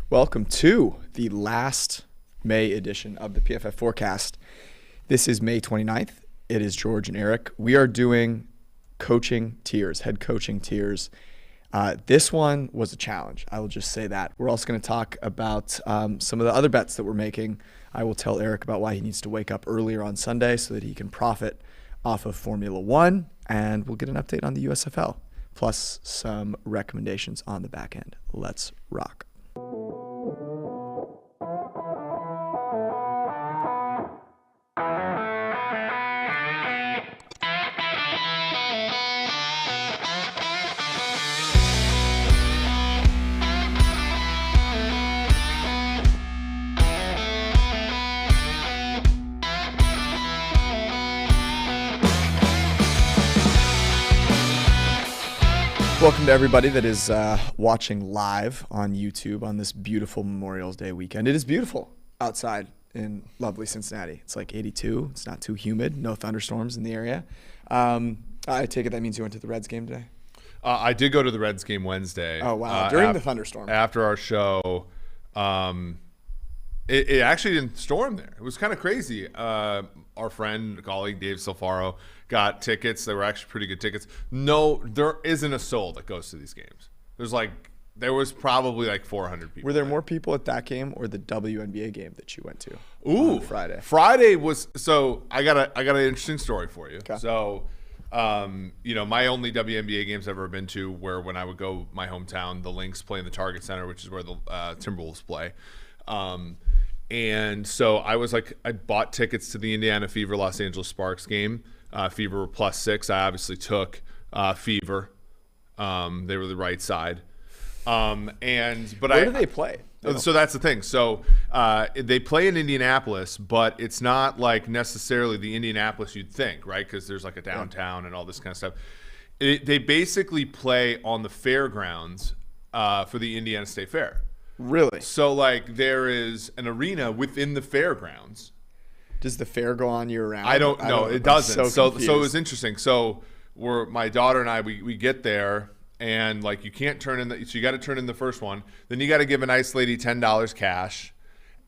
Welcome to the last May edition of the PFF Forecast. This is May 29th. It is George and Eric. We are doing coaching tiers, head coaching tiers. This one was a challenge. I will just say that. We're also going to talk about some of the other bets that we're making. I will tell Eric about why he needs to wake up earlier on Sunday so that he can profit off of Formula One, and we'll get an update on the USFL, plus some recommendations on the back end. Let's rock. Welcome to everybody that is watching live on YouTube on this beautiful Memorial Day weekend. It is beautiful outside in lovely Cincinnati. It's like 82. It's not too humid. No thunderstorms in the area. I take it that means you went to the Reds game today? I did go to the Reds game Wednesday. Oh, wow. During the thunderstorm. After our show. It actually didn't storm there. It was kind of crazy. Our friend, colleague, Dave Silfaro, got tickets. They were actually pretty good tickets. No, there isn't a soul that goes to these games. There was probably like 400 people. Were there more people at that game or the WNBA game that you went to? On Friday. Friday was, so I got an interesting story for you. Okay. So, my only WNBA games I've ever been to were when I would go my hometown, the Lynx play in the Target Center, which is where the Timberwolves play. And so I bought tickets to the Indiana Fever Los Angeles Sparks game. Fever were +6. I obviously took Fever. They were the right side. Where do they play? So that's the thing. So they play in Indianapolis, but it's not like necessarily the Indianapolis you'd think, right? Because there's like a downtown and all this kind of stuff. They basically play on the fairgrounds for the Indiana State Fair. Really? So there is an arena within the fairgrounds. Does the fair go on year round? I don't know. It doesn't. So confused. it was interesting. So my daughter and I, we get there, and you can't turn in so you got to turn in the first one. Then you got to give a nice lady $10 cash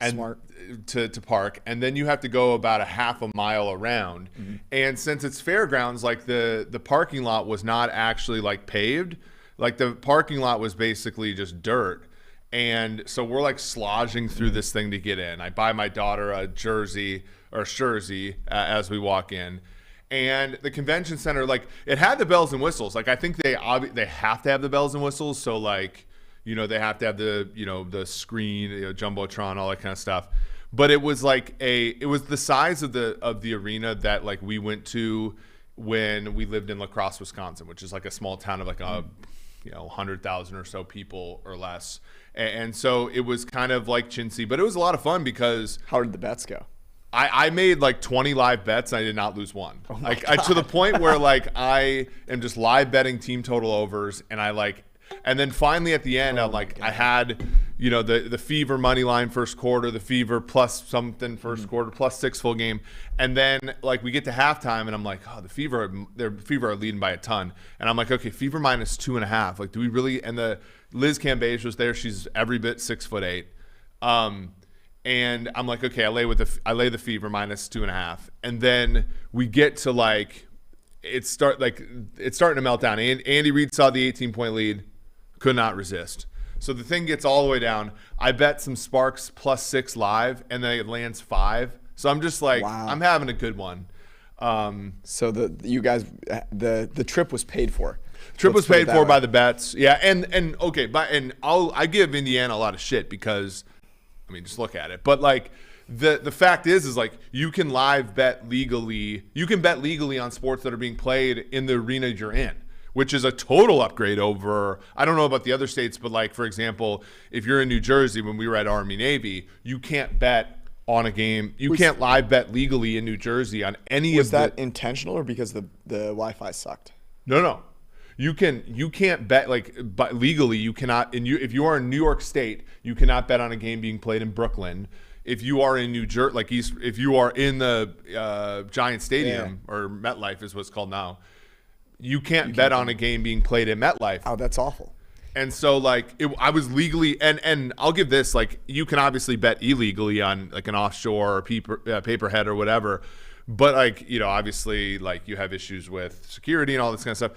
and Smart. to park, and then you have to go about a half a mile around. Mm-hmm. And since it's fairgrounds, the parking lot was not actually paved. The parking lot was basically just dirt. And so we're sloshing through this thing to get in. I buy my daughter a jersey as we walk in. And the convention center, it had the bells and whistles. I think they have to have the bells and whistles. So they have to have the screen, Jumbotron, all that kind of stuff. But it was it was the size of the arena that we went to when we lived in La Crosse, Wisconsin, which is a small town of 100,000 or so people or less. And so it was kind of like chintzy, but it was a lot of fun because How did the bets go? I made 20 live bets and I did not lose one. Oh my to the point where I am just live betting team total overs, and and then finally at the end I had the Fever money line first quarter, the Fever plus something first quarter, +6 full game, and then we get to halftime and I'm the Fever are leading by a ton, and I'm okay, Fever -2.5. Do we really? And the Liz Cambage was there. She's every bit 6'8". And I'm okay, I lay the Fever -2.5, and then we get to it's starting to melt down. Andy Reid saw the 18-point lead, could not resist. So the thing gets all the way down. I bet some Sparks +6 live, and then it lands 5. So I'm just wow. I'm having a good one. So the trip was paid for. Trip was paid for by the bets. Yeah, and I give Indiana a lot of shit because, just look at it. But the fact is you can live bet legally. You can bet legally on sports that are being played in the arena you're in, which is a total upgrade over, I don't know about the other states, but for example, if you're in New Jersey, when we were at Army Navy, you can't bet on a game. You can't live bet legally in New Jersey on any of the. Was that intentional or because the Wi-Fi sucked? No. You can't bet but legally you cannot. If you are in New York State, you cannot bet on a game being played in Brooklyn. If you are in New Jersey, if you are in the Giant Stadium or MetLife is what's called now, you can't bet on a game being played at MetLife. Oh, that's awful. And so like I was legally, and I'll give this, like, you can obviously bet illegally on like an offshore or paperhead or whatever, but like, you know, obviously like you have issues with security and all this kind of stuff.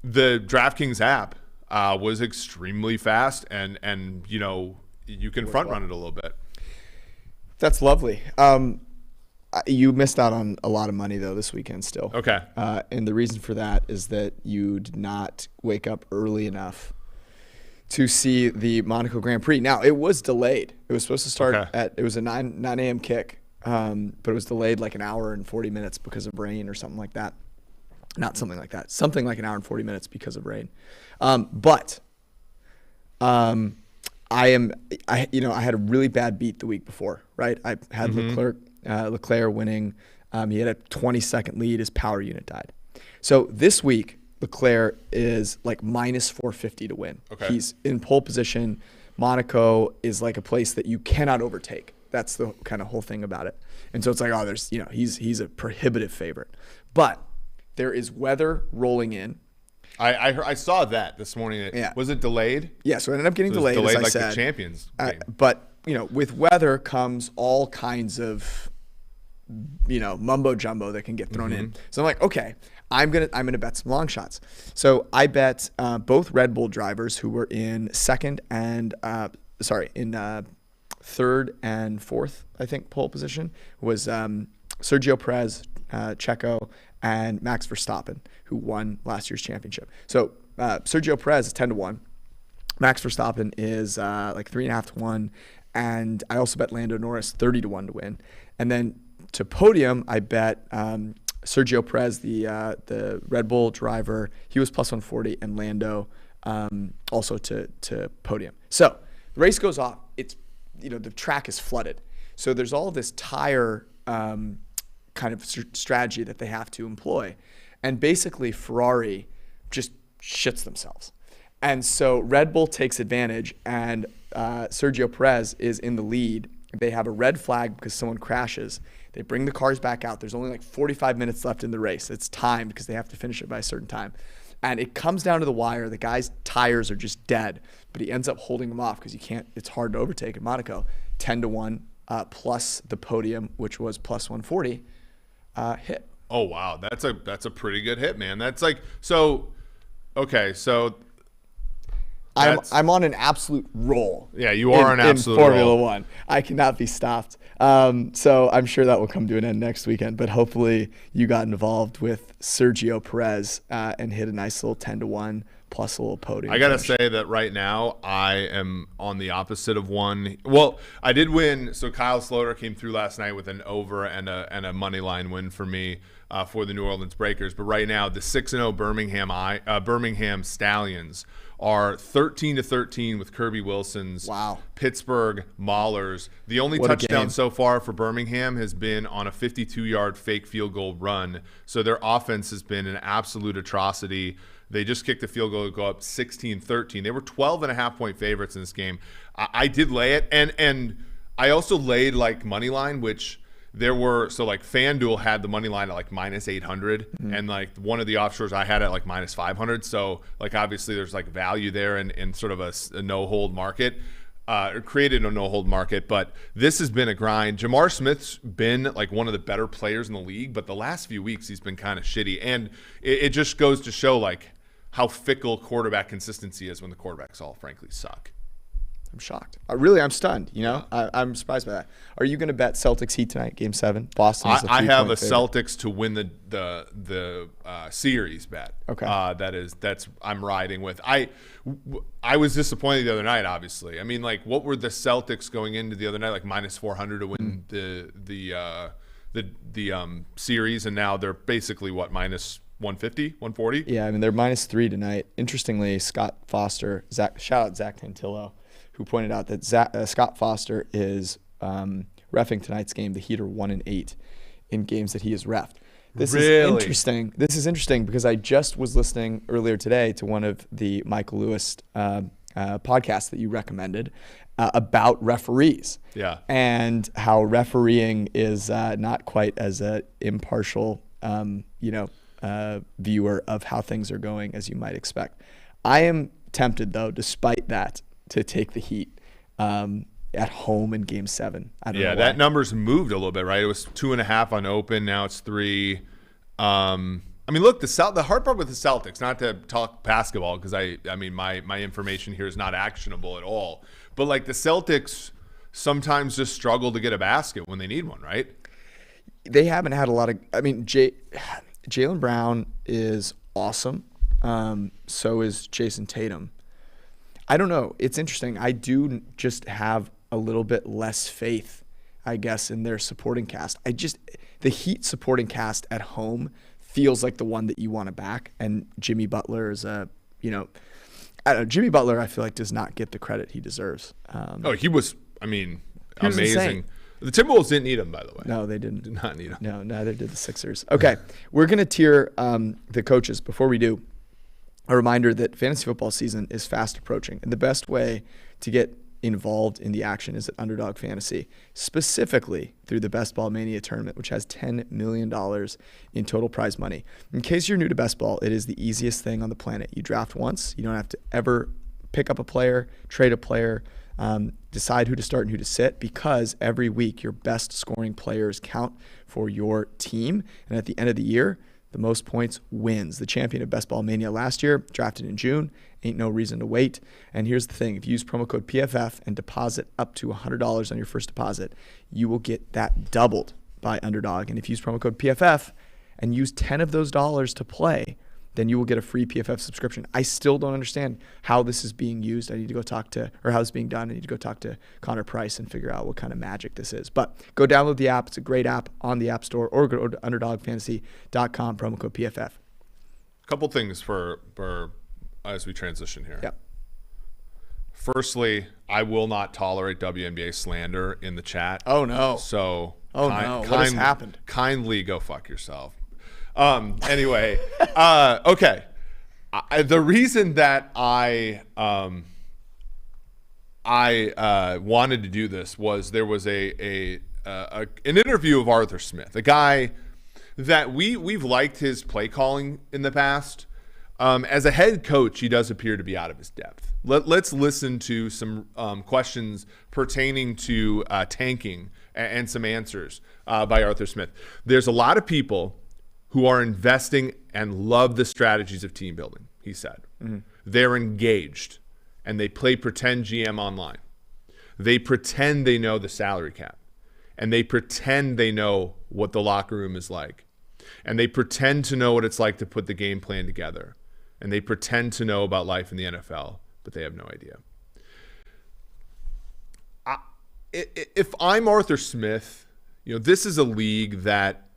The DraftKings app was extremely fast, and you know, you can front run it a little bit. That's lovely. You missed out on a lot of money though this weekend still. Okay. And the reason for that is that you did not wake up early enough to see the Monaco Grand Prix. Now, it was delayed. It was supposed to start it was a 9 a.m. kick, but it was delayed like an hour and 40 minutes because of rain or something like that. Not something like that. Something like an hour and 40 minutes because of rain. But I had a really bad beat the week before, right? I had Leclerc winning. He had a 20-second lead. His power unit died. So this week, Leclerc is like minus 450 to win. Okay. He's in pole position. Monaco is like a place that you cannot overtake. That's the kind of whole thing about it. And so it's like, he's a prohibitive favorite. But there is weather rolling in. I saw that this morning. Yeah. Was it delayed? Yeah, so it ended up getting delayed, as I like said. The Champions game. But, with weather comes all kinds of, mumbo jumbo that can get thrown in. So I'm like, okay, I'm gonna bet some long shots. So I bet both Red Bull drivers who were in third and fourth, I think, pole position was Sergio Perez, Checo, and Max Verstappen, who won last year's championship. So Sergio Perez is 10-1. Max Verstappen is like 3.5-1. And I also bet Lando Norris 30-1 to win. And then to podium, I bet Sergio Perez, the Red Bull driver, he was plus 140, and Lando also to podium. So the race goes off. It's the track is flooded. So there's all this tire kind of strategy that they have to employ. And basically Ferrari just shits themselves. And so Red Bull takes advantage, and Sergio Perez is in the lead. They have a red flag because someone crashes. They bring the cars back out. There's only like 45 minutes left in the race. It's timed because they have to finish it by a certain time. And it comes down to the wire. The guy's tires are just dead, but he ends up holding them off because it's hard to overtake in Monaco. 10-1 plus the podium, which was plus 140, hit. Oh, wow. That's a pretty good hit, man. That's like, so, okay, so I'm on an absolute roll. Yeah, you are an absolute roll in Formula roll. One. I cannot be stopped. So I'm sure that will come to an end next weekend. But hopefully you got involved with Sergio Perez and hit a nice little 10-1 plus a little podium. I gotta say that right now I am on the opposite of one. Well, I did win. So Kyle Sloter came through last night with an over and a money line win for me for the New Orleans Breakers. But right now the 6-0 Birmingham Stallions are 13-13 with Kirby Wilson's Pittsburgh Maulers. The only touchdown so far for Birmingham has been on a 52-yard fake field goal run. So their offense has been an absolute atrocity. They just kicked the field goal to go up 16-13. They were 12.5-point favorites in this game. I did lay it, and I also laid like money line, which there were, so like FanDuel had the money line at like minus 800, and like one of the offshores I had at like minus 500. So like obviously there's like value there in sort of a no hold market, created a no hold market. But this has been a grind. Jamar Smith's been like one of the better players in the league, but the last few weeks he's been kind of shitty, and it just goes to show like how fickle quarterback consistency is when the quarterbacks all frankly suck. I'm shocked. I'm stunned. I'm surprised by that. Are you going to bet Celtics Heat tonight, Game 7? Boston. I have a Celtics to win the series bet. Okay. I'm riding with. I was disappointed the other night. Obviously, I mean, like, what were the Celtics going into the other night? Like minus 400 to win the series, and now they're basically what, minus 150, 140? Yeah, I mean they're minus 3 tonight. Interestingly, Scott Foster, shout out Zach Tantillo, who pointed out that Scott Foster is reffing tonight's game. The Heat are 1-8 in games that he has reffed. This is interesting. This is interesting because I just was listening earlier today to one of the Michael Lewis podcasts that you recommended about referees. Yeah. And how refereeing is not quite as an impartial, viewer of how things are going as you might expect. I am tempted, though, despite that, to take the Heat at home in Game 7. I don't know why. That number's moved a little bit, right? It was 2.5 on open. Now it's 3. I mean, look, the hard part with the Celtics, not to talk basketball, because I mean, my information here is not actionable at all. But like the Celtics sometimes just struggle to get a basket when they need one, right? They haven't had a lot of. I mean, Jaylen Brown is awesome. So is Jason Tatum. I don't know. It's interesting. I do just have a little bit less faith, I guess, in their supporting cast. The Heat supporting cast at home feels like the one that you want to back. And Jimmy Butler is Jimmy Butler, I feel like, does not get the credit he deserves. He was, he was amazing. insane. The Timberwolves didn't need him, by the way. No, they didn't. Did not need him. No, neither did the Sixers. Okay, we're going to tier the coaches. Before we do, a reminder that fantasy football season is fast approaching. And the best way to get involved in the action is at Underdog Fantasy, specifically through the Best Ball Mania tournament, which has $10 million in total prize money. In case you're new to best ball, it is the easiest thing on the planet. You draft once. You don't have to ever pick up a player, trade a player, decide who to start and who to sit, because every week your best scoring players count for your team. And at the end of the year, the most points wins. The champion of Best Ball Mania last year, drafted in June, ain't no reason to wait. And here's the thing. If you use promo code PFF and deposit up to $100 on your first deposit, you will get that doubled by Underdog. And if you use promo code PFF and use 10 of those dollars to play, then you will get a free PFF subscription. I still don't understand how this is being used. I need to go how it's being done. I need to go talk to Connor Price and figure out what kind of magic this is. But go download the app. It's a great app on the App Store, or go to underdogfantasy.com, promo code PFF. A couple things for as we transition here. Yep. Firstly, I will not tolerate WNBA slander in the chat. Oh, no. So, what has happened? Kindly go fuck yourself. Anyway, okay. The reason that I wanted to do this was there was an interview of Arthur Smith, a guy that we've liked his play calling in the past. As a head coach, he does appear to be out of his depth. Let's listen to some questions pertaining to tanking and some answers by Arthur Smith. There's a lot of people who are investing and love the strategies of team building, he said. Mm-hmm. They're engaged, and they play pretend GM online. They pretend they know the salary cap, and they pretend they know what the locker room is like, and they pretend to know what it's like to put the game plan together, and they pretend to know about life in the NFL, but they have no idea. If I'm Arthur Smith, this is a league that,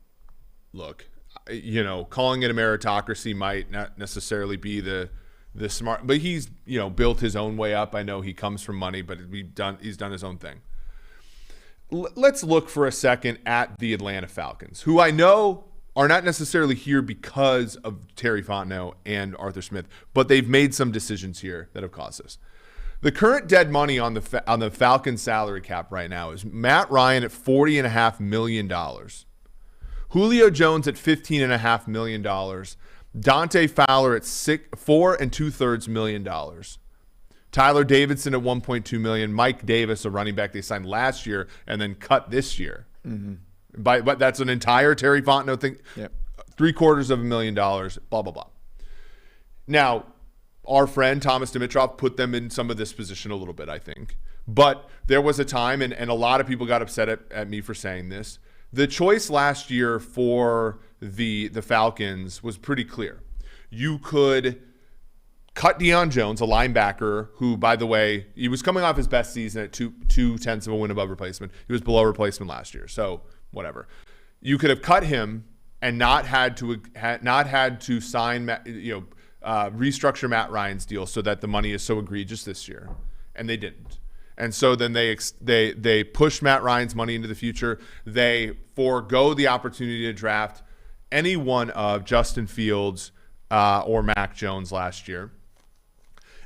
look, calling it a meritocracy might not necessarily be the smart, but he's, built his own way up. I know he comes from money, but he's done his own thing. Let's look for a second at the Atlanta Falcons, who I know are not necessarily here because of Terry Fontenot and Arthur Smith, but they've made some decisions here that have caused this. The current dead money on the Falcons salary cap right now is Matt Ryan at $40.5 million. Julio Jones at $15.5 million. Dante Fowler at $4 2/3 million. Tyler Davidson at $1.2 million. Mike Davis, a running back they signed last year and then cut this year. Mm-hmm. But that's an entire Terry Fontenot thing. Yep. $750,000. Blah blah blah. Now, our friend Thomas Dimitrov put them in some of this position a little bit, I think. But there was a time, and a lot of people got upset at me for saying this. The choice last year for the Falcons was pretty clear. You could cut Deion Jones, a linebacker who, by the way, he was coming off his best season at 2/10 of a win above replacement. He was below replacement last year, so whatever. You could have cut him and not had to sign, restructure Matt Ryan's deal so that the money is so egregious this year, and they didn't. And so then they push Matt Ryan's money into the future. They forego the opportunity to draft any one of Justin Fields or Mac Jones last year.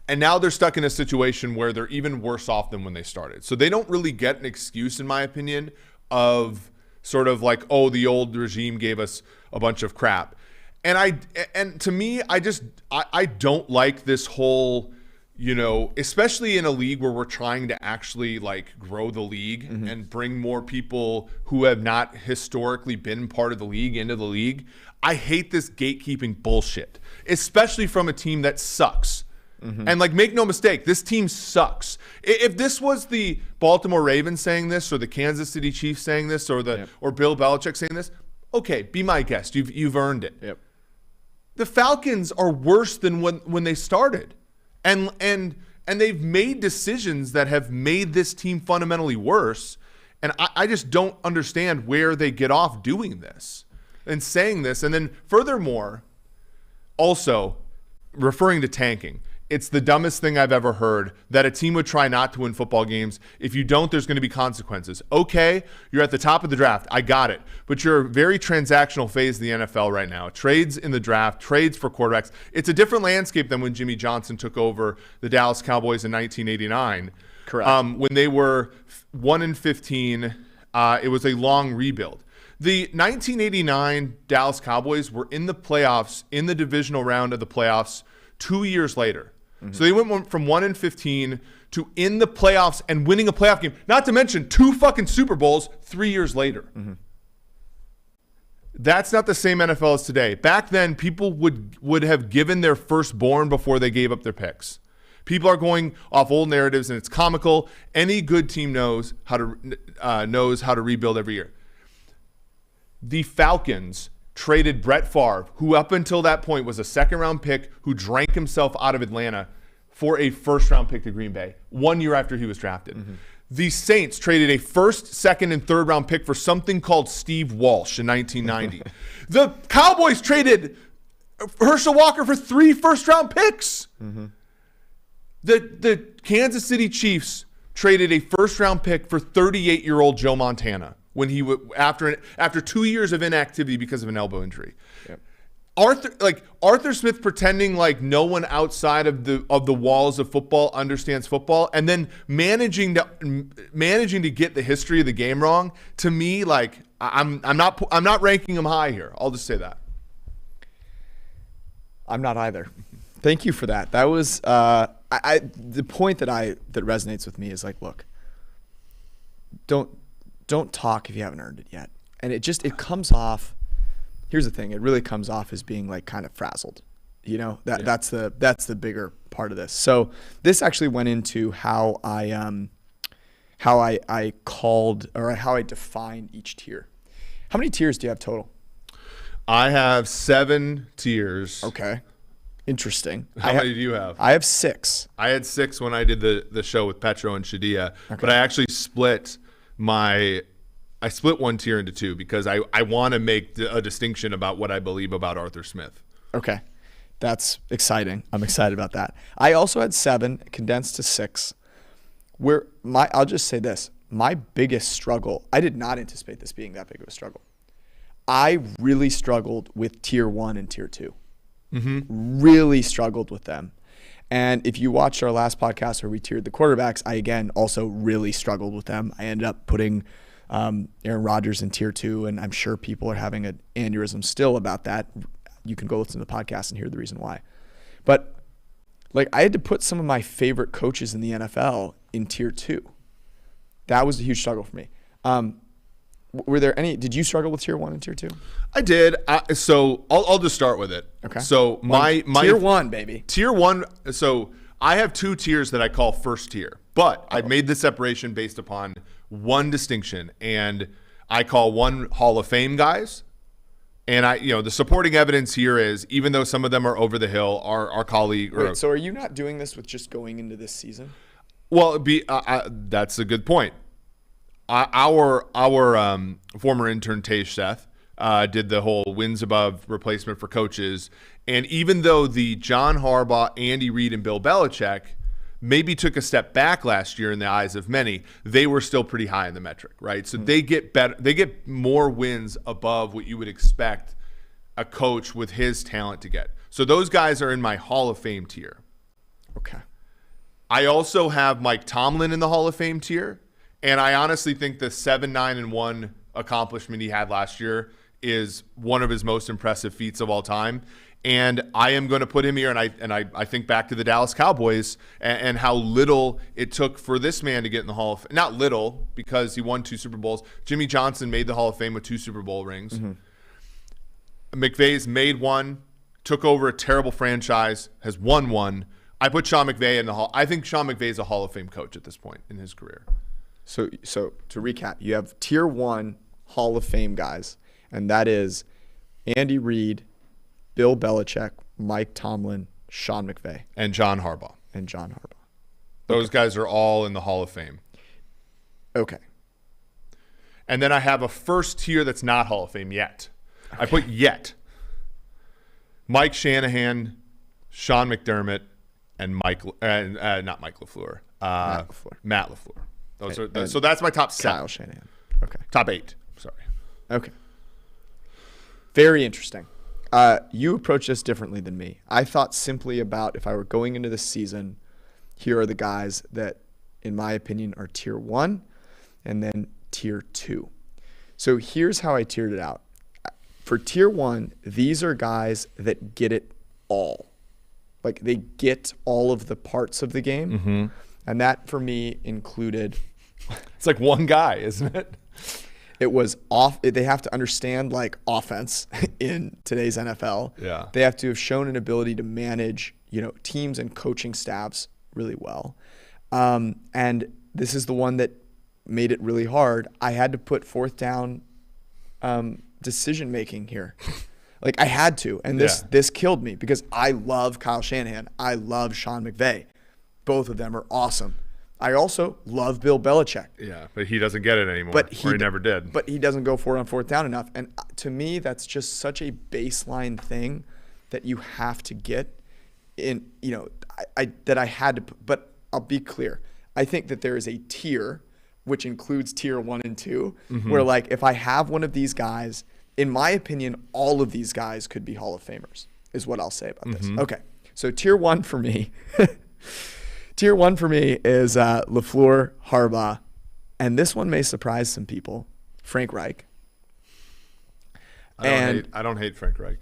And now they're stuck in a situation where they're even worse off than when they started. So they don't really get an excuse, in my opinion, of sort of like, oh, the old regime gave us a bunch of crap. And to me, I don't like this whole, especially in a league where we're trying to actually like grow the league and bring more people who have not historically been part of the league into the league. I hate this gatekeeping bullshit, especially from a team that sucks. And like, make no mistake, this team sucks. If this was the Baltimore Ravens saying this, or the Kansas City Chiefs saying this, or or Bill Belichick saying this, okay, be my guest. You've earned it. Yep. The Falcons are worse than when they started, and they've made decisions that have made this team fundamentally worse. And I just don't understand where they get off doing this and saying this. And then furthermore, also referring to tanking. It's the dumbest thing I've ever heard, that a team would try not to win football games. If you don't, there's going to be consequences. Okay, you're at the top of the draft. I got it. But you're a very transactional phase of the NFL right now. Trades in the draft, trades for quarterbacks. It's a different landscape than when Jimmy Johnson took over the Dallas Cowboys in 1989. Correct. When they were 1-15, it was a long rebuild. The 1989 Dallas Cowboys were in the playoffs, in the divisional round of the playoffs, 2 years later. So they went from 1-15 to in the playoffs and winning a playoff game. Not to mention 2 fucking Super Bowls 3 years later. That's not the same NFL as today. Back then, people would have given their firstborn before they gave up their picks. People are going off old narratives, and it's comical. Any good team knows how to rebuild every year. The Falcons traded Brett Favre, who up until that point was a second-round pick who drank himself out of Atlanta, for a first-round pick to Green Bay 1 year after he was drafted. The Saints traded a first, second, and third-round pick for something called Steve Walsh in 1990. The Cowboys traded Herschel Walker for 3 first-round picks. The Kansas City Chiefs traded a first-round pick for 38-year-old Joe Montana when he after 2 years of inactivity because of an elbow injury. Yep. Arthur Smith pretending like no one outside of the walls of football understands football, and then managing to get the history of the game wrong. To me, like, I'm not ranking him high here. I'll just say that. I'm not either. Thank you for that. That was the point that resonates with me is like, look, don't talk if you haven't earned it yet. And it comes off. Here's the thing. It really comes off as being like kind of frazzled. That's the bigger part of this. So this actually went into how I called, or how I defined each tier. How many tiers do you have total? I have 7 tiers. Okay. Interesting. How many do you have? I have 6. I had 6 when I did the show with Petro and Shadia, okay. But I actually split one tier into 2 because I want to make a distinction about what I believe about Arthur Smith. Okay. That's exciting. I'm excited about that. I also had 7 condensed to 6 I'll just say this, my biggest struggle, I did not anticipate this being that big of a struggle. I really struggled with tier 1 and tier 2. Really struggled with them. And if you watched our last podcast where we tiered the quarterbacks, I again also really struggled with them. I ended up putting Aaron Rodgers in tier 2, and I'm sure people are having an aneurysm still about that. You can go listen to the podcast and hear the reason why. But like, I had to put some of my favorite coaches in the NFL in tier 2. That was a huge struggle for me. Were there any? Did you struggle with tier 1 and tier 2? I did. So I'll just start with it. Okay. So my tier 1, baby. Tier 1. So I have 2 tiers that I call first tier, but I've made the separation based upon one distinction, and I call one Hall of Fame guys. And the supporting evidence here is, even though some of them are over the hill, our colleague. Wait, so are you not doing this with just going into this season? Well, that's a good point. Our former intern Tej Seth did the whole wins above replacement for coaches, and even though the John Harbaugh, Andy Reid, and Bill Belichick maybe took a step back last year in the eyes of many, they were still pretty high in the metric, right? So they get better, they get more wins above what you would expect a coach with his talent to get. So those guys are in my Hall of Fame tier. Okay. I also have Mike Tomlin in the Hall of Fame tier. And I honestly think the 7-9-1 accomplishment he had last year is one of his most impressive feats of all time. And I am going to put him here, and I think back to the Dallas Cowboys and how little it took for this man to get in the Hall of Fame. Not little, because he won 2 Super Bowls. Jimmy Johnson made the Hall of Fame with 2 Super Bowl rings. McVay's made 1, took over a terrible franchise, has won 1. I put Sean McVay in the Hall. I think Sean McVay is a Hall of Fame coach at this point in his career. So to recap, you have tier 1 Hall of Fame guys, and that is Andy Reid, Bill Belichick, Mike Tomlin, Sean McVay. And John Harbaugh. Those guys are all in the Hall of Fame. Okay. And then I have a first tier that's not Hall of Fame yet. Okay. I put yet. Mike Shanahan, Sean McDermott, and not Mike LaFleur. Matt LaFleur. So that's my top 7. Kyle Shanahan. Okay. Top 8. Sorry. Okay. Very interesting. You approach this differently than me. I thought simply about, if I were going into this season, here are the guys that, in my opinion, are tier 1 and then tier 2. So here's how I tiered it out. For tier 1, these are guys that get it all. Like, they get all of the parts of the game. Mm-hmm. And that, for me, included... It's like one guy, isn't it? It was off. They have to understand like offense in today's NFL. Yeah. They have to have shown an ability to manage, teams and coaching staffs really well. And this is the one that made it really hard. I had to put 4th down decision making here. Like, I had to. And this killed me because I love Kyle Shanahan. I love Sean McVay. Both of them are awesome. I also love Bill Belichick. Yeah, but he doesn't get it anymore, or he never did. But he doesn't go for it on 4th down enough. And to me, that's just such a baseline thing that you have to get in, that I had to put. But I'll be clear. I think that there is a tier, which includes tier 1 and 2, where like if I have one of these guys, in my opinion, all of these guys could be Hall of Famers, is what I'll say about this. Okay, so tier 1 for me... Tier 1 for me is LaFleur, Harbaugh, and this one may surprise some people, Frank Reich. I don't hate Frank Reich.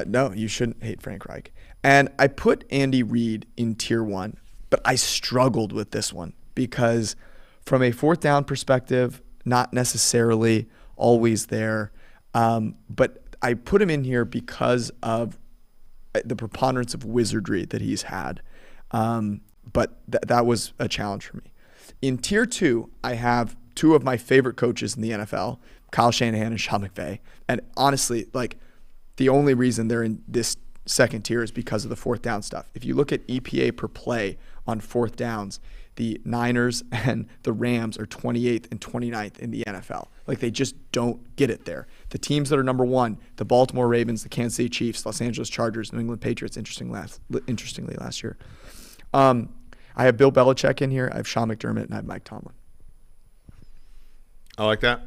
No, you shouldn't hate Frank Reich. And I put Andy Reid in tier 1, but I struggled with this one because from a 4th down perspective, not necessarily always there, but I put him in here because of the preponderance of wizardry that he's had. But that was a challenge for me. In tier 2, I have 2 of my favorite coaches in the NFL, Kyle Shanahan and Sean McVay. And honestly, like, the only reason they're in this second tier is because of the 4th down stuff. If you look at EPA per play on 4th downs, the Niners and the Rams are 28th and 29th in the NFL. Like, they just don't get it there. The teams that are number 1, the Baltimore Ravens, the Kansas City Chiefs, Los Angeles Chargers, New England Patriots, interestingly last year. I have Bill Belichick in here. I have Sean McDermott, and I have Mike Tomlin. I like that.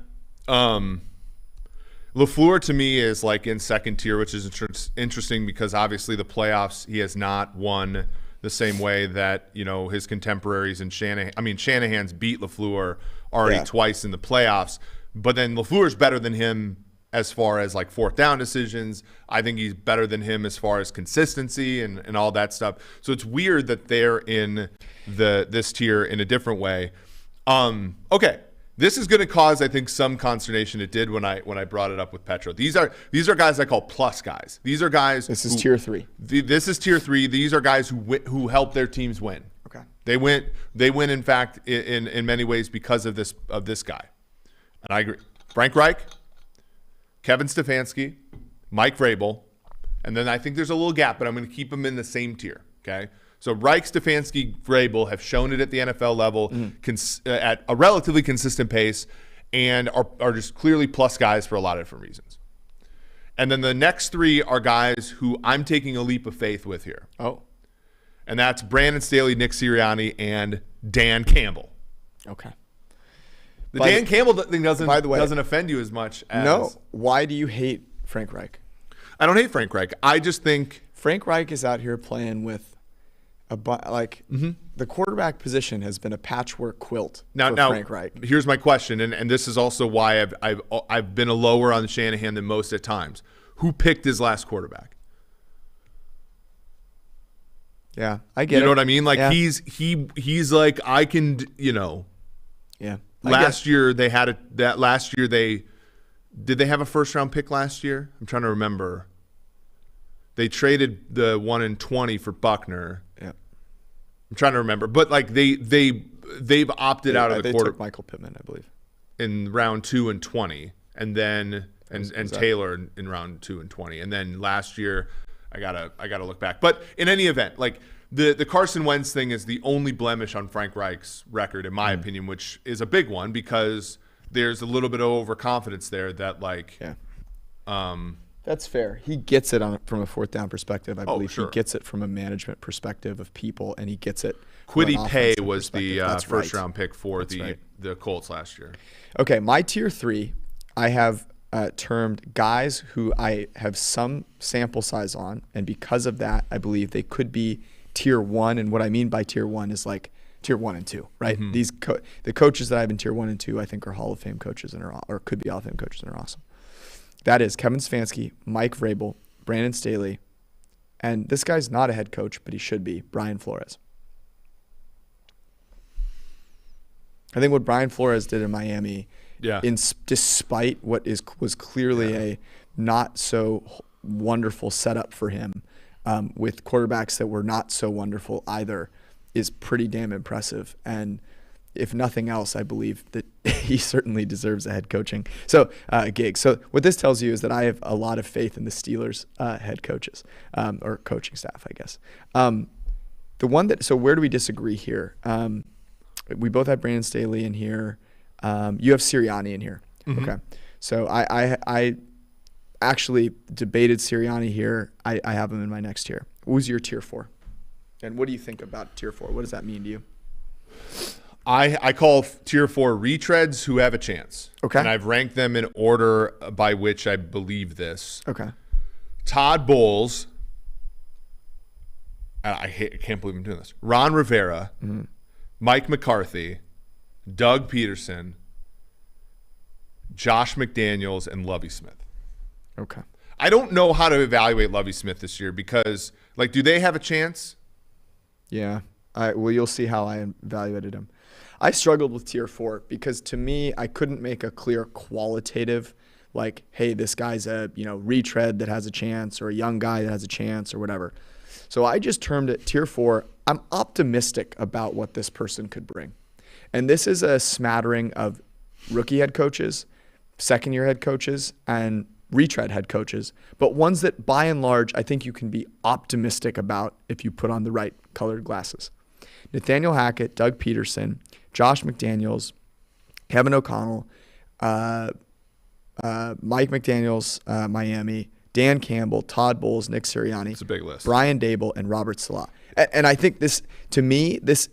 LaFleur to me is like in second tier, which is interesting because obviously the playoffs he has not won the same way that his contemporaries in Shanahan. I mean, Shanahan's beat LaFleur already twice in the playoffs, but then LaFleur's better than him as far as like 4th down decisions. I think he's better than him as far as consistency and all that stuff. So it's weird that they're in this tier in a different way. Okay. This is going to cause, I think, some consternation. It did when I brought it up with Petro. These are guys I call plus guys. These are guys. This is tier 3. This is tier 3. These are guys who help their teams win. Okay. They win. In fact, in many ways because of this guy. And I agree. Frank Reich, Kevin Stefanski, Mike Vrabel, and then I think there's a little gap, but I'm going to keep them in the same tier. Okay. So Reich, Stefanski, Vrabel have shown it at the NFL level at a relatively consistent pace and are just clearly plus guys for a lot of different reasons. And then the next 3 are guys who I'm taking a leap of faith with here. Oh. And that's Brandon Staley, Nick Sirianni, and Dan Campbell. Okay. The Dan Campbell thing doesn't offend you as much as... No. Why do you hate Frank Reich? I don't hate Frank Reich. I just think... Frank Reich is out here playing with... the quarterback position has been a patchwork quilt for Frank Reich. Here's my question, and this is also why I've been a lower on Shanahan than most at times. Who picked his last quarterback? Yeah, I get it. You know what I mean? Like Yeah. he's like, I can, Yeah. Last year they had last year did they have a first round pick last year? I'm trying to remember. They traded the 1 in 20 for Buckner. Yeah. I'm trying to remember, but like they've opted out of the they quarter took Michael Pittman, I believe. in round 2 and 20, and then and Taylor in round 2 and 20, and then last year I gotta look back. But in any event, like the Carson Wentz thing is the only blemish on Frank Reich's record, in my opinion, which is a big one because there's a little bit of overconfidence there that like. Yeah. That's fair. He gets it from a fourth down perspective. I believe sure. He gets it from a management perspective of people, and he gets it. Kwity Paye was the first round pick for the Colts last year. Okay, my tier 3, I have termed guys who I have some sample size on, and because of that, I believe they could be tier 1. And what I mean by tier 1 is like tier 1 and 2, right? Mm-hmm. The coaches that I have in tier 1 and 2, I think are Hall of Fame coaches or could be Hall of Fame coaches and are awesome. That is Kevin Stefanski, Mike Vrabel, Brandon Staley, and this guy's not a head coach, but he should be, Brian Flores. I think what Brian Flores did in Miami, despite what was clearly a not so wonderful setup for him, with quarterbacks that were not so wonderful either, is pretty damn impressive. And if nothing else, I believe that he certainly deserves a head coaching gig. So what this tells you is that I have a lot of faith in the Steelers' head coaches or coaching staff, I guess. So where do we disagree here? We both have Brandon Staley in here. You have Sirianni in here. Mm-hmm. Okay. So I actually debated Sirianni here. I have him in my next tier. Who's your tier 4? And what do you think about tier 4? What does that mean to you? I call tier 4 retreads who have a chance. Okay. And I've ranked them in order by which I believe this. Okay. Todd Bowles. I can't believe I'm doing this. Ron Rivera. Mm-hmm. Mike McCarthy. Doug Peterson. Josh McDaniels, and Lovie Smith. Okay. I don't know how to evaluate Lovie Smith this year because, like, do they have a chance? Yeah. Well, you'll see how I evaluated him. I struggled with tier 4 because to me, I couldn't make a clear qualitative, like, hey, this guy's a retread that has a chance, or a young guy that has a chance, or whatever. So I just termed it tier 4. I'm optimistic about what this person could bring. And this is a smattering of rookie head coaches, second-year head coaches, and retread head coaches, but ones that by and large I think you can be optimistic about if you put on the right colored glasses. Nathaniel Hackett, Doug Peterson, Josh McDaniels, Kevin O'Connell, Mike McDaniels, Miami, Dan Campbell, Todd Bowles, Nick Sirianni. It's a big list. Brian Dable, and Robert Salah. And I think this, to me, this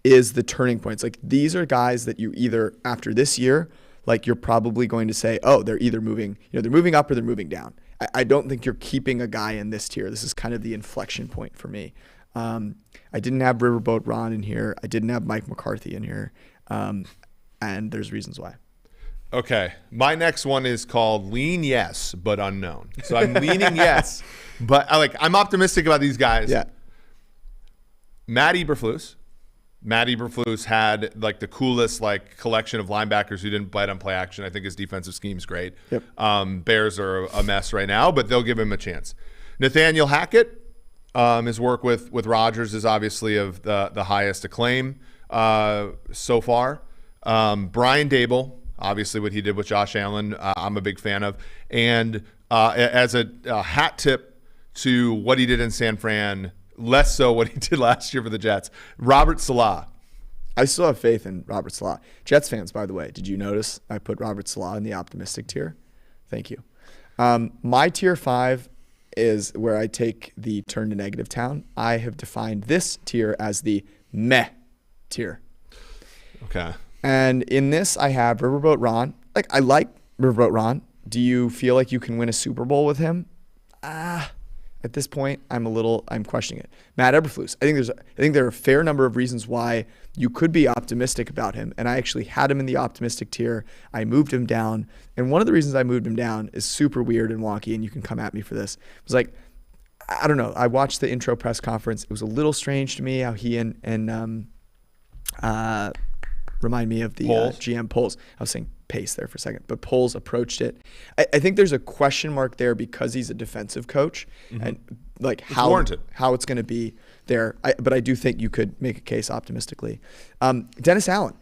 is the turning points. Like, these are guys that you either, after this year, like, you're probably going to say, oh, they're either moving, they're moving up or they're moving down. I don't think you're keeping a guy in this tier. This is kind of the inflection point for me. I didn't have Riverboat Ron in here. I didn't have Mike McCarthy in here. And there's reasons why. Okay. My next one is called Lean Yes, but Unknown. So I'm leaning yes, but I'm optimistic about these guys. Yeah. Matt Eberflus. Matt Eberflus had the coolest collection of linebackers who didn't bite on play action. I think his defensive scheme's great. Yep. Bears are a mess right now, but they'll give him a chance. Nathaniel Hackett, his work with Rodgers is obviously of the highest acclaim so far. Brian Dable, obviously what he did with Josh Allen, I'm a big fan of. And as a hat tip to what he did in San Fran, less so what he did last year for the Jets, Robert Salah. I still have faith in Robert Salah. Jets fans, by the way, did you notice I put Robert Salah in the optimistic tier? Thank you. My tier 5 is where I take the turn to negative town. I have defined this tier as the meh tier. Okay. And in this, I have Riverboat Ron. I like Riverboat Ron. Do you feel like you can win a Super Bowl with him? At this point, I'm questioning it. Matt Eberflus. I think there are a fair number of reasons why you could be optimistic about him. And I actually had him in the optimistic tier. I moved him down. And one of the reasons I moved him down is super weird and wonky, and you can come at me for this. It was I don't know. I watched the intro press conference. It was a little strange to me how he and remind me of the GM Poles. I was saying Pace there for a second, but Poles approached it. I think there's a question mark there because he's a defensive coach and like how it's going to be there. But I do think you could make a case optimistically. Dennis Allen.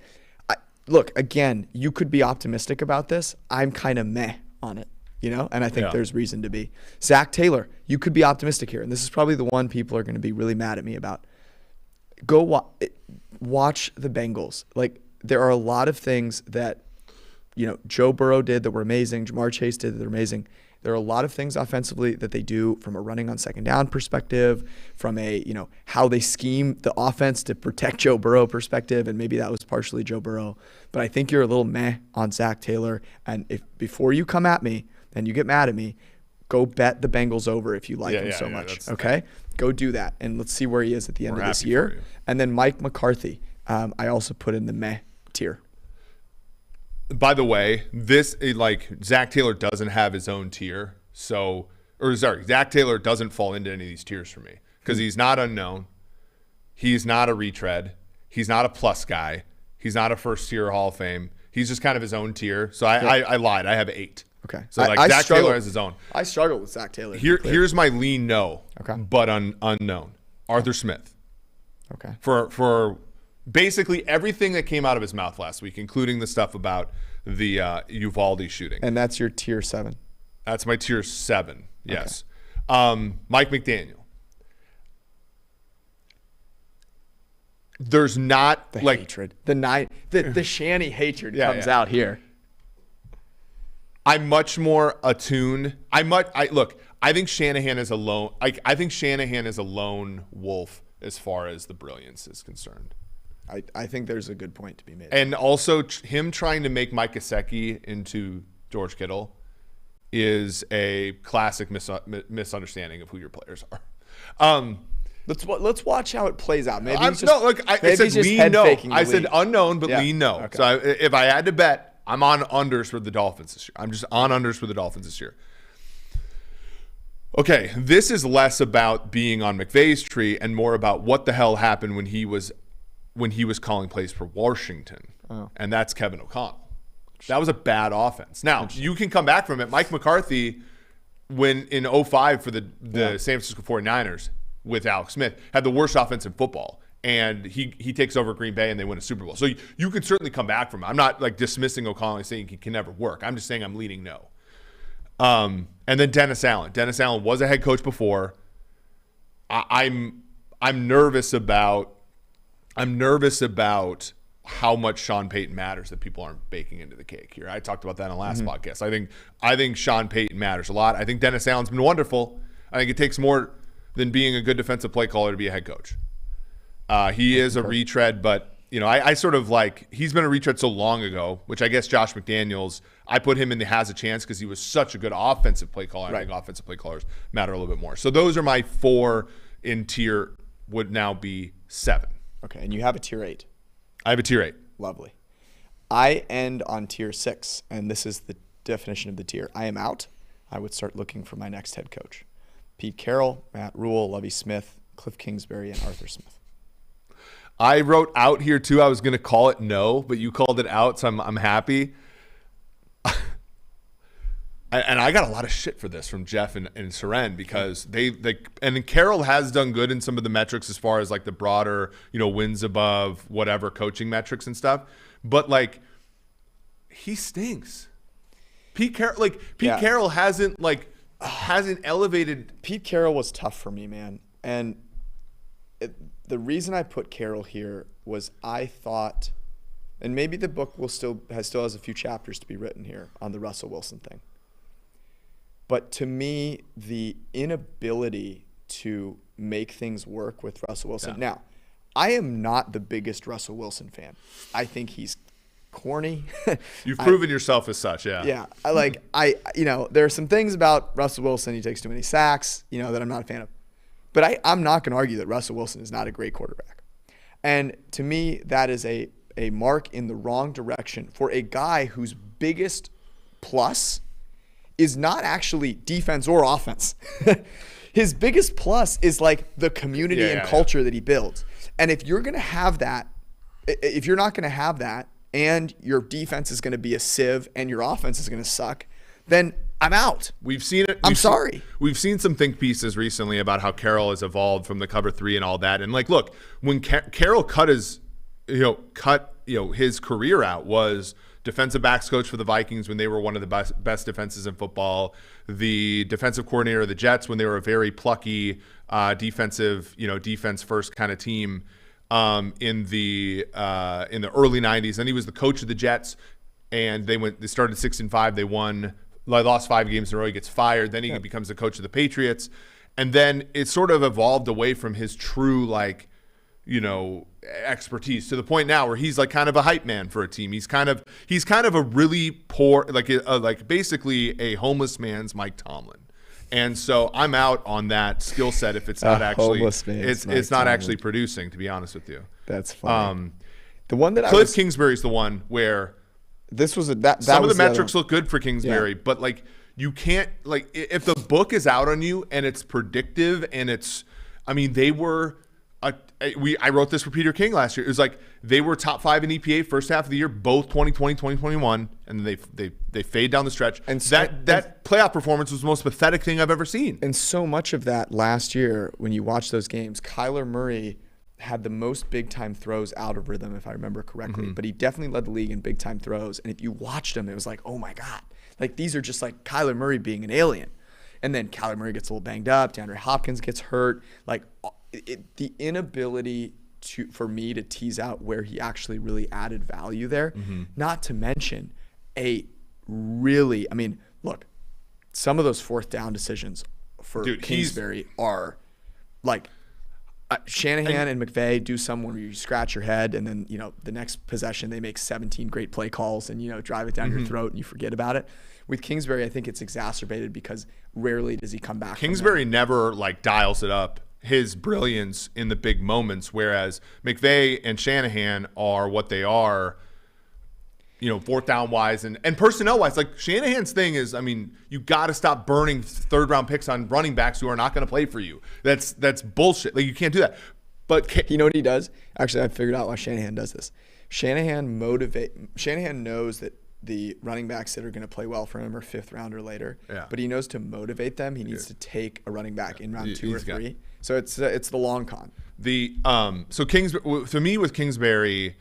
Look, again, you could be optimistic about this. I'm kind of meh on it, and I think there's reason to be. Zach Taylor, you could be optimistic here. And this is probably the one people are going to be really mad at me about. Go watch the Bengals. Like, there are a lot of things that, Joe Burrow did that were amazing. Jamar Chase did that were amazing. There are a lot of things offensively that they do from a running on second down perspective, from a, how they scheme the offense to protect Joe Burrow perspective, and maybe that was partially Joe Burrow. But I think you're a little meh on Zach Taylor. And if before you come at me and you get mad at me, go bet the Bengals over if you like him so much. Okay? Go do that. And let's see where he is at the end of this year. And then Mike McCarthy, I also put in the meh tier. By the way, Zach Taylor doesn't have his own tier. Zach Taylor doesn't fall into any of these tiers for me because he's not unknown. He's not a retread. He's not a plus guy. He's not a first tier Hall of Fame. He's just kind of his own tier. So I lied. I have 8. Okay. So Zach Taylor has his own. I struggle with Zach Taylor. Here's my lean no, but unknown. Arthur Smith. Okay. For basically everything that came out of his mouth last week, including the stuff about the Uvalde shooting. And that's your tier 7. That's my tier 7. Yes. Okay. Mike McDaniel. There's not the hatred. The Shanny hatred comes out here. I'm much more attuned. I think Shanahan is a lone. I think Shanahan is a lone wolf as far as the brilliance is concerned. I think there's a good point to be made. And also him trying to make Mike Gesicki into George Kittle is a classic misunderstanding of who your players are. Let's watch how it plays out. Maybe I said lean no. I said unknown, but lean no. Okay. So if I had to bet, I'm on unders for the Dolphins this year. I'm just on unders for the Dolphins this year. Okay, this is less about being on McVay's tree and more about what the hell happened when he was calling plays for Washington, and that's Kevin O'Connell. That was a bad offense. Now, you can come back from it. Mike McCarthy, when in 2005 for the San Francisco 49ers with Alex Smith, had the worst offense in football, and he takes over Green Bay and they win a Super Bowl. So you could certainly come back from it. I'm not dismissing O'Connell and saying he can never work. I'm just saying I'm leaning no. And then Dennis Allen. Dennis Allen was a head coach before. I'm nervous about how much Sean Payton matters that people aren't baking into the cake here. I talked about that in the last podcast. I think Sean Payton matters a lot. I think Dennis Allen's been wonderful. I think it takes more than being a good defensive play caller to be a head coach. He is a retread, but I sort of he's been a retread so long ago, which I guess Josh McDaniels, I put him in the has a chance because he was such a good offensive play caller. I think offensive play callers matter a little bit more. So those are my 4 in tier would now be 7. Okay, and you have a tier 8. I have a tier 8. Lovely. I end on tier 6, and this is the definition of the tier. I am out. I would start looking for my next head coach. Pete Carroll, Matt Rule, Lovie Smith, Cliff Kingsbury, and Arthur Smith. I wrote out here too. I was going to call it no, but you called it out, so I'm happy. And I got a lot of shit for this from Jeff and Seren because and Carroll has done good in some of the metrics as far as the broader, wins above whatever coaching metrics and stuff. But he stinks. Pete Carroll hasn't elevated. Pete Carroll was tough for me, man. And the reason I put Carroll here was I thought, and maybe the book still has a few chapters to be written here on the Russell Wilson thing. But to me, the inability to make things work with Russell Wilson. Yeah. Now, I am not the biggest Russell Wilson fan. I think he's corny. You've proven yourself as such, yeah. Yeah. There are some things about Russell Wilson. He takes too many sacks, that I'm not a fan of. But I'm not going to argue that Russell Wilson is not a great quarterback. And to me, that is a mark in the wrong direction for a guy whose biggest plus is not actually defense or offense. his biggest plus is like the community and culture that he builds. And if you're going to have that, if you're not going to have that, and your defense is going to be a sieve and your offense is going to suck, then I'm out. We've seen it. We've seen some think pieces recently about how Carroll has evolved from the cover 3 and all that. And like, look, when Carroll cut his career out, was defensive backs coach for the Vikings when they were one of the best defenses in football, the defensive coordinator of the Jets when they were a very plucky defense first kind of team in the early 90s. And he was the coach of the Jets, and they started 6-5. They lost 5 games in a row. He gets fired. Then he becomes the coach of the Patriots. And then it sort of evolved away from his true, expertise to the point now where he's like kind of a hype man for a team. He's kind of a really poor, basically a homeless man's Mike Tomlin. And so I'm out on that skill set if it's not actually it's not actually producing, to be honest with you. That's funny. The one that Cliff Kingsbury's the one where this was some of the metrics look good for Kingsbury, but like you can't, like, if the book is out on you and it's predictive and I wrote this for Peter King last year. It was like they were top 5 in EPA first half of the year, both 2020, 2021, and they fade down the stretch. And that playoff performance was the most pathetic thing I've ever seen. And so much of that last year, when you watch those games, Kyler Murray had the most big-time throws out of rhythm, if I remember correctly. But he definitely led the league in big-time throws. And if you watched him, it was like, oh, my God. Like, these are just like Kyler Murray being an alien. And then Kyler Murray gets a little banged up. DeAndre Hopkins gets hurt. Like, the inability for me to tease out where he actually really added value there, not to mention look, some of those fourth down decisions for Kingsbury are like Shanahan and McVay do some where you scratch your head and then, the next possession they make 17 great play calls and, drive it down your throat and you forget about it. With Kingsbury, I think it's exacerbated because rarely does he come back. Kingsbury never dials it up, his brilliance in the big moments, whereas McVay and Shanahan are what they are, fourth down wise and personnel wise. Like Shanahan's thing is, you got to stop burning 3rd round picks on running backs who are not going to play for you. That's bullshit. Like, you can't do that. But you know what he does? Actually, I figured out why Shanahan does this. Shanahan knows that the running backs that are going to play well for him are 5th round or later. Yeah. But he knows to motivate them, he needs to take a running back in round 2 or 3. So it's the long con. So Kingsbury, for me with Kingsbury,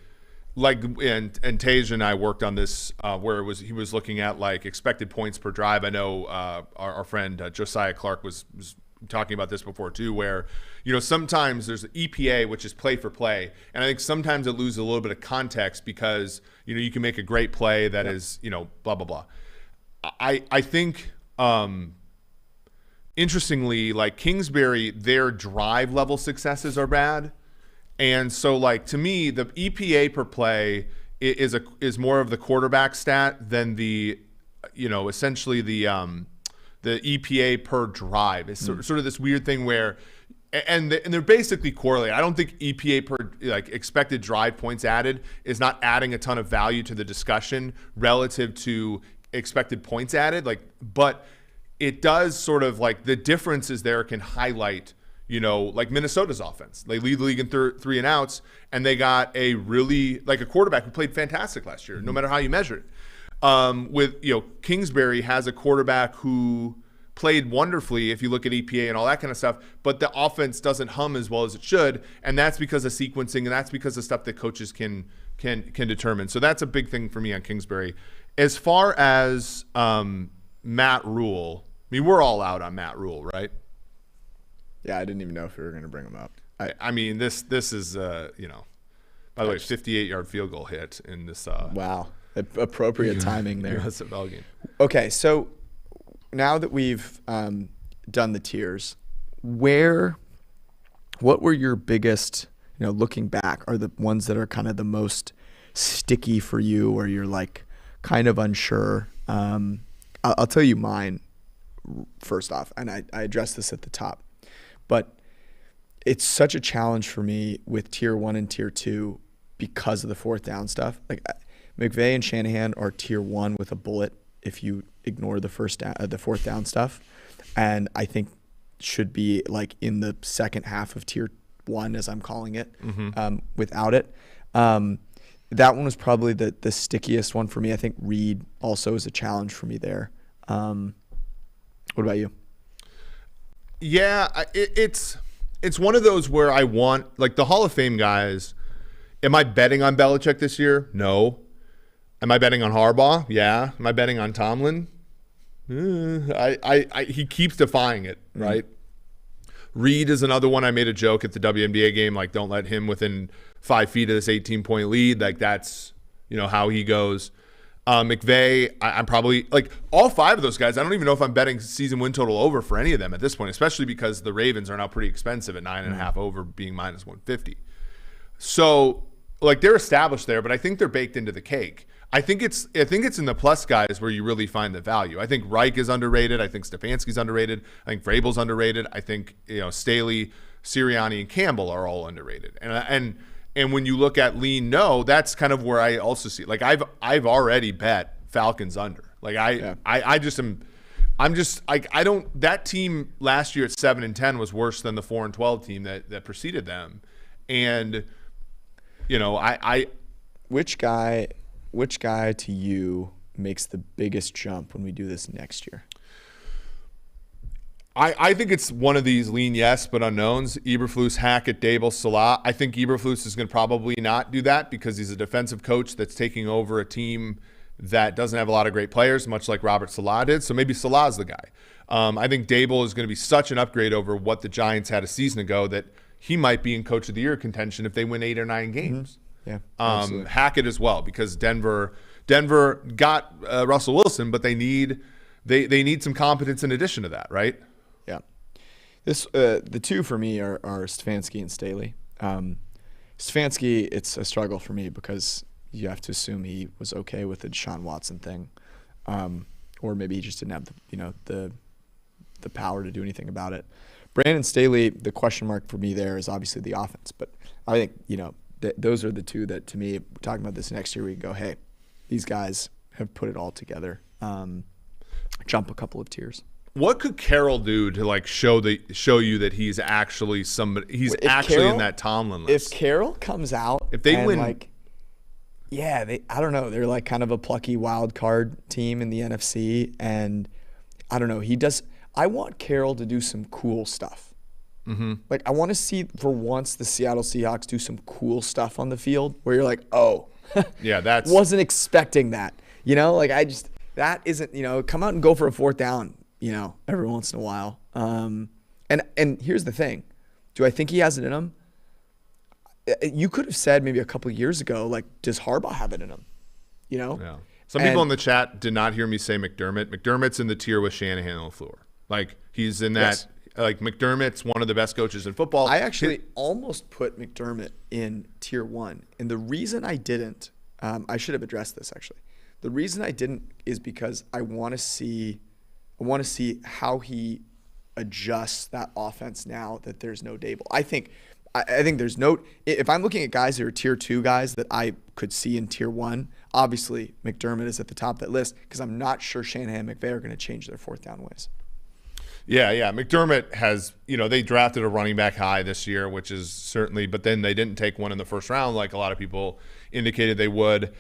and Tej and I worked on this where he was looking at expected points per drive. I know our friend Josiah Clark was talking about this before too, where sometimes there's EPA, which is play for play, and I think sometimes it loses a little bit of context because you can make a great play that is blah blah blah. I think interestingly, Kingsbury, their drive level successes are bad. And so, to me, the EPA per play is more of the quarterback stat than the, essentially the EPA per drive. It's sort of this weird thing where, and they're basically correlated. I don't think EPA per expected drive points added is not adding a ton of value to the discussion relative to expected points added. But it does sort of the differences there can highlight. Minnesota's offense. They lead the league in 3 and outs, and they got a really a quarterback who played fantastic last year, no matter how you measure it. With Kingsbury has a quarterback who played wonderfully if you look at EPA and all that kind of stuff, but the offense doesn't hum as well as it should, and that's because of sequencing, and that's because of stuff that coaches can determine. So that's a big thing for me on Kingsbury. As far as Matt Rule, we're all out on Matt Rule, right? Yeah, I didn't even know if we were going to bring him up. This is, by the way, 58-yard field goal hit in this. Wow. Appropriate timing there. USFL game. Okay, so now that we've done the tiers, what were your biggest, looking back, are the ones that are kind of the most sticky for you or you're kind of unsure? I'll tell you mine first off, and I addressed this at the top. But it's such a challenge for me with tier 1 and tier 2 because of the 4th down stuff. McVay and Shanahan are tier 1 with a bullet if you ignore the 4th down stuff. And I think should be like in the second half of tier 1, as I'm calling it, without it. That one was probably the stickiest one for me. I think Reed also is a challenge for me there. What about you? Yeah, it's one of those where I want, like, the Hall of Fame guys. Am I betting on Belichick this year? No. Am I betting on Harbaugh? Yeah. Am I betting on Tomlin? He keeps defying it, right? Reed is another one. I made a joke at the WNBA game, like, don't let him within 5 feet of this 18-point lead. Like, that's, how he goes. McVay, I'm probably, like, all 5 of those guys, I don't even know if I'm betting season win total over for any of them at this point, especially because the Ravens are now pretty expensive at 9.5 over, being minus 150. So, like, they're established there, but I think they're baked into the cake. I think it's in the plus guys where you really find the value. I think Reich is underrated. I think Stefanski's underrated. I think Vrabel's underrated. I think Staley, Sirianni, and Campbell are all underrated. And when you look at lean no, that's kind of where I also see, like, I've already bet Falcons under. Like, I don't, that team last year at 7-10 was worse than the 4-12 team that preceded them. And Which guy to you makes the biggest jump when we do this next year? I think it's one of these lean yes but unknowns. Eberflus, Hackett, Dable, Salah. I think Eberflus is going to probably not do that because he's a defensive coach that's taking over a team that doesn't have a lot of great players, much like Robert Salah did. So maybe Salah's the guy. I think Dable is going to be such an upgrade over what the Giants had a season ago that he might be in Coach of the Year contention if they win 8 or 9 games. Mm-hmm. Yeah, Hackett as well, because Denver got Russell Wilson, but they need some competence in addition to that, right? Yeah. The two for me are Stefanski and Staley. Stefanski, it's a struggle for me because you have to assume he was okay with the Deshaun Watson thing, or maybe he just didn't have the power to do anything about it. Brandon Staley, the question mark for me there is obviously the offense, but I think those are the two that, to me, talking about this next year, we can go, hey, these guys have put it all together. Jump a couple of tiers. What could Carroll do to, like, show you that he's actually somebody? He's actually in that Tomlin list. If Carroll comes out, if they win, like, I don't know, they're like kind of a plucky wild card team in the NFC, and I don't know. I want Carroll to do some cool stuff. Mm-hmm. Like, I want to see, for once, the Seattle Seahawks do some cool stuff on the field where you're like, oh, yeah, that's wasn't expecting that. Like, that isn't, come out and go for a 4th down, every once in a while. And here's the thing. Do I think he has it in him? You could have said maybe a couple of years ago, like, does Harbaugh have it in him? Yeah. Some people in the chat did not hear me say McDermott. McDermott's in the tier with Shanahan and LaFleur. Like, he's in that. Yes. Like, McDermott's one of the best coaches in football. I actually almost put McDermott in tier 1. And the reason I didn't, I should have addressed this actually. The reason I didn't is because I want to see how he adjusts that offense now that there's no Dable. I think there's no, if I'm looking at guys that are tier 2 guys that I could see in tier 1, obviously McDermott is at the top of that list because I'm not sure Shanahan and McVay are going to change their 4th down ways. Yeah. McDermott has, they drafted a running back high this year, which is certainly, but then they didn't take one in the first round like a lot of people indicated they would.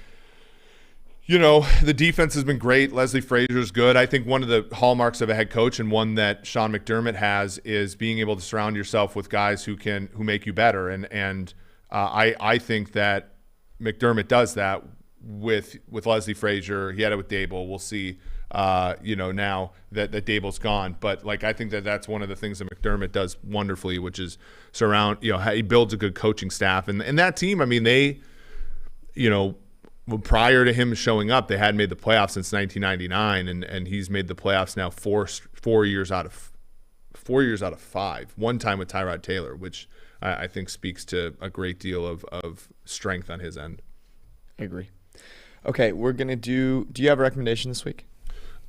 The defense has been great. Leslie Frazier's good. I think one of the hallmarks of a head coach, and one that Sean McDermott has, is being able to surround yourself with guys who make you better. And I think that McDermott does that with Leslie Frazier. He had it with Dable. We'll see. Now that Dable's gone. But, like, I think that's one of the things that McDermott does wonderfully, which is surround, he builds a good coaching staff. And that team, I mean, they, prior to him showing up, they hadn't made the playoffs since 1999, and he's made the playoffs now four years out of 5. One time with Tyrod Taylor, which I think speaks to a great deal of strength on his end. I agree. Okay, we're going to do you have a recommendation this week?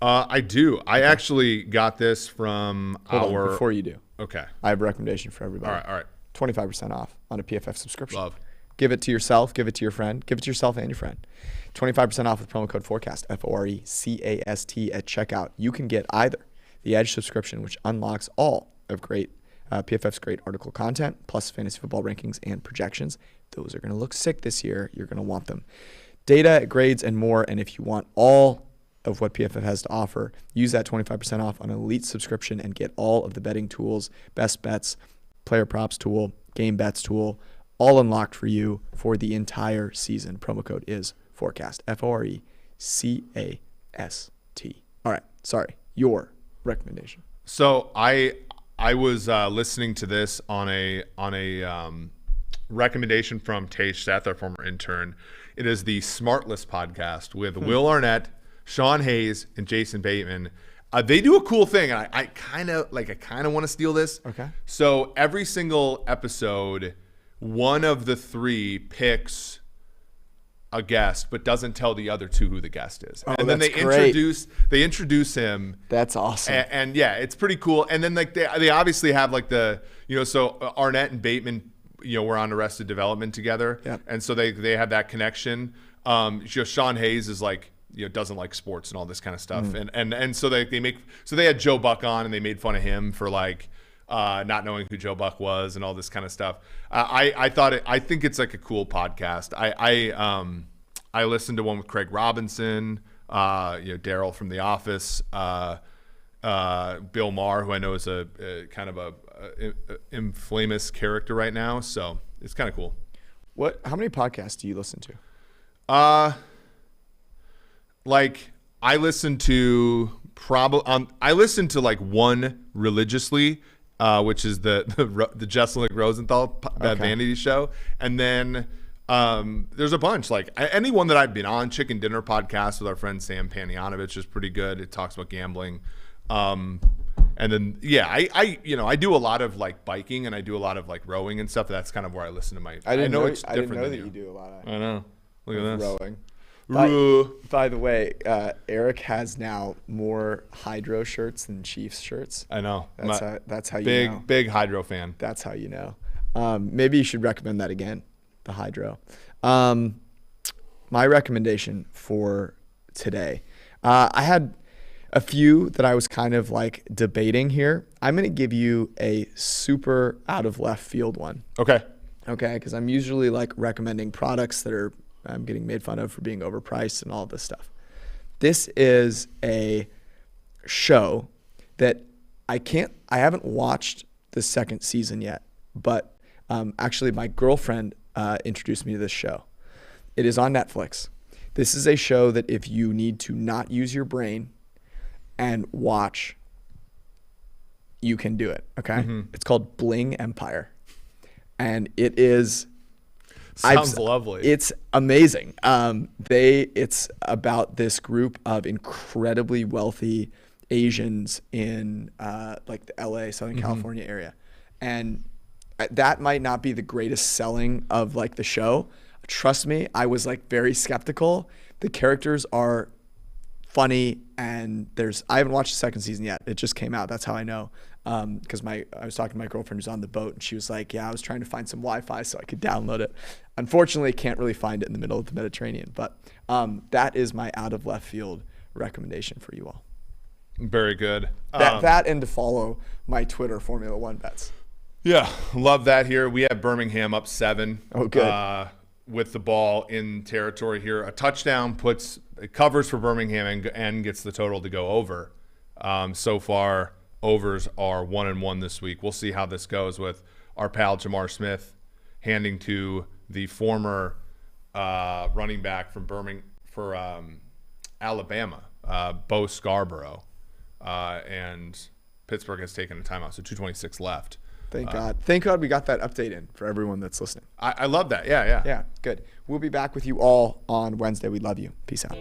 I do. I actually got this from before you do. Okay. I have a recommendation for everybody. All right. 25% off on a PFF subscription. Love. Give it to yourself. Give it to your friend. Give it to yourself and your friend. 25% off with promo code FORECAST, FORECAST at checkout. You can get either the Edge subscription, which unlocks all of great PFF's great article content, plus fantasy football rankings and projections. Those are going to look sick this year. You're going to want them. Data, grades, and more. And if you want all of what PFF has to offer, use that 25% off on an elite subscription and get all of the betting tools, best bets, player props tool, game bets tool, all unlocked for you for the entire season. Promo code is FORECAST, FORECAST. All right, sorry, your recommendation. So I was listening to this on a recommendation from Tay Seth, our former intern. It is the Smartless podcast with Will Arnett, Sean Hayes, and Jason Bateman. They do a cool thing, and I kind of want to steal this. Okay. So every single episode, one of the three picks a guest, but doesn't tell the other two who the guest is. Oh, and then that's they introduce him. That's awesome. And yeah, it's pretty cool. And then like they obviously have like the, so Arnett and Bateman, were on Arrested Development together. Yep. And so they have that connection. Sean Hayes is like, doesn't like sports and all this kind of stuff. And so they had Joe Buck on and they made fun of him for like not knowing who Joe Buck was and all this kind of stuff. I think it's like a cool podcast. I listened to one with Craig Robinson, Daryl from The Office, Bill Maher, who I know is a kind of a infamous character right now. So it's kind of cool. How many podcasts do you listen to? Like I listen to like one religiously, which is the Jesselnick Rosenthal Vanity Show, and then there's a bunch like anyone that I've been on. Chicken Dinner podcast with our friend Sam Panianovich is pretty good. It talks about gambling, and then I do a lot of like biking and I do a lot of like rowing and stuff. That's kind of where I listen to my. I didn't know than that you do a lot of. I know. Look at this Rowing. By the way, Eric has now more Hydro shirts than Chiefs shirts. I know. That's how you know. Big Hydro fan. That's how you know. Maybe you should recommend that again, the Hydro. My recommendation for today, I had a few that I was kind of like debating here. I'm going to give you a super out of left field one. Okay, because I'm usually like recommending products that I'm getting made fun of for being overpriced and all of this stuff. This is a show that I haven't watched the second season yet, but actually my girlfriend introduced me to this show. It is on Netflix. This is a show that if you need to not use your brain and watch, you can do it, okay? Mm-hmm. It's called Bling Empire. And it is... Sounds lovely. It's amazing. It's about this group of incredibly wealthy Asians in like the LA, Southern California area. And that might not be the greatest selling of like the show. Trust me, I was like very skeptical. The characters are funny and I haven't watched the second season yet. It just came out. That's how I know. Because I was talking to my girlfriend who's on the boat and she was like, yeah, I was trying to find some Wi-Fi so I could download it. Unfortunately, can't really find it in the middle of the Mediterranean, but that is my out of left field recommendation for you all. Very good. That and to follow my Twitter Formula One bets. Yeah, love that here. We have Birmingham up 7. Oh, good. With the ball in territory here. A touchdown it covers for Birmingham and gets the total to go over. So far, overs are 1-1 this week. We'll see how this goes with our pal Jamar Smith handing to the former running back from Alabama, Bo Scarborough, and Pittsburgh has taken a timeout, so 2:26 left. Thank God. Thank God we got that update in for everyone that's listening. I love that. Yeah. Yeah, good. We'll be back with you all on Wednesday. We love you. Peace out.